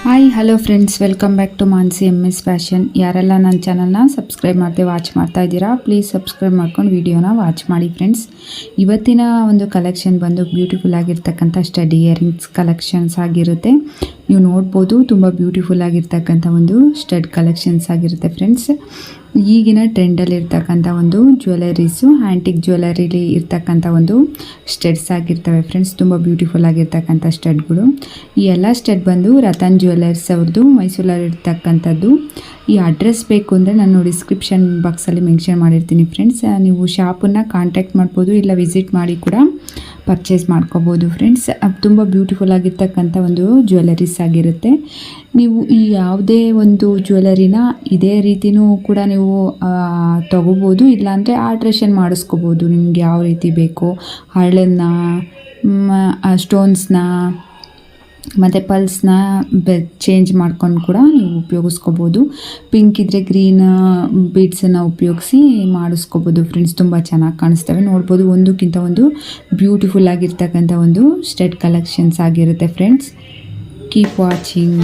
Hi hello friends, welcome back to Mansi MS fashion. ಯಾರೆಲ್ಲ ನನ್ನ ಚಾನಲ್ನ ಸಬ್ಸ್ಕ್ರೈಬ್ ಮಾಡದೆ ವಾಚ್ ಮಾಡ್ತಾ ಇದ್ದೀರಾ, ಪ್ಲೀಸ್ ಸಬ್ಸ್ಕ್ರೈಬ್ ಮಾಡ್ಕೊಂಡು ವಿಡಿಯೋನ ವಾಚ್ ಮಾಡಿ ಫ್ರೆಂಡ್ಸ್. ಇವತ್ತಿನ ಒಂದು ಕಲೆಕ್ಷನ್ ಬಂದು ಬ್ಯೂಟಿಫುಲ್ ಆಗಿರ್ತಕ್ಕಂಥ ಸ್ಟಡ್ ಇಯರಿಂಗ್ಸ್ ಕಲೆಕ್ಷನ್ಸ್ ಆಗಿರುತ್ತೆ. ನೀವು ನೋಡ್ಬೋದು, ತುಂಬ ಬ್ಯೂಟಿಫುಲ್ ಆಗಿರ್ತಕ್ಕಂಥ ಒಂದು ಸ್ಟಡ್ ಕಲೆಕ್ಷನ್ಸ್ ಆಗಿರುತ್ತೆ ಫ್ರೆಂಡ್ಸ್. ಈಗಿನ ಟ್ರೆಂಡಲ್ಲಿ ಇರ್ತಕ್ಕಂಥ ಒಂದು ಜ್ಯುವೆಲರೀಸು, ಆ್ಯಂಟಿಕ್ ಜ್ಯುವೆಲರಿಲಿ ಇರ್ತಕ್ಕಂಥ ಒಂದು ಸ್ಟಡ್ಸ್ ಆಗಿರ್ತವೆ ಫ್ರೆಂಡ್ಸ್. ತುಂಬ ಬ್ಯೂಟಿಫುಲ್ ಆಗಿರ್ತಕ್ಕಂಥ ಸ್ಟಡ್ಗಳು. ಈ ಎಲ್ಲ ಸ್ಟಡ್ ಬಂದು ರತನ್ ಜ್ಯುವೆಲರ್ಸ್ ಅವ್ರದ್ದು ಮೈಸೂರಲ್ಲಿ ಇರ್ತಕ್ಕಂಥದ್ದು. ಈ ಅಡ್ರೆಸ್ ಬೇಕು ಅಂದರೆ ನಾನು ಡಿಸ್ಕ್ರಿಪ್ಷನ್ ಬಾಕ್ಸಲ್ಲಿ ಮೆನ್ಷನ್ ಮಾಡಿರ್ತೀನಿ ಫ್ರೆಂಡ್ಸ್. ನೀವು ಶಾಪನ್ನು ಕಾಂಟ್ಯಾಕ್ಟ್ ಮಾಡ್ಬೋದು, ಇಲ್ಲ ವಿಸಿಟ್ ಮಾಡಿ ಕೂಡ ಪರ್ಚೇಸ್ ಮಾಡ್ಕೋಬೋದು ಫ್ರೆಂಡ್ಸ್. ತುಂಬ ಬ್ಯೂಟಿಫುಲ್ ಆಗಿರ್ತಕ್ಕಂಥ ಒಂದು ಜ್ಯುವೆಲರೀಸ್ ಆಗಿರುತ್ತೆ. ನೀವು ಈ ಯಾವುದೇ ಒಂದು ಜ್ಯುವೆಲರಿನ ಇದೇ ರೀತಿಯೂ ಕೂಡ ನೀವು ತೊಗೋಬೋದು, ಇಲ್ಲಾಂದರೆ ಆಲ್ಟ್ರೇಷನ್ ಮಾಡಿಸ್ಕೋಬೋದು. ನಿಮ್ಗೆ ಯಾವ ರೀತಿ ಬೇಕೋ ಹಳ್ಳನ್ನ, ಸ್ಟೋನ್ಸ್ನ ಮತ್ತು ಪಲ್ಸ್ನ ಚೇಂಜ್ ಮಾಡ್ಕೊಂಡು ಕೂಡ ನೀವು ಉಪಯೋಗಿಸ್ಕೋಬೋದು. ಪಿಂಕ್ ಇದ್ದರೆ ಗ್ರೀನ್ ಬೀಡ್ಸನ್ನು ಉಪಯೋಗಿಸಿ ಮಾಡಿಸ್ಕೋಬೋದು ಫ್ರೆಂಡ್ಸ್. ತುಂಬ ಚೆನ್ನಾಗಿ ಕಾಣಿಸ್ತವೆ, ನೋಡ್ಬೋದು. ಒಂದಕ್ಕಿಂತ ಒಂದು ಬ್ಯೂಟಿಫುಲ್ ಆಗಿರ್ತಕ್ಕಂಥ ಒಂದು ಸ್ಟಡ್ ಕಲೆಕ್ಷನ್ಸ್ ಆಗಿರುತ್ತೆ ಫ್ರೆಂಡ್ಸ್. Keep watching.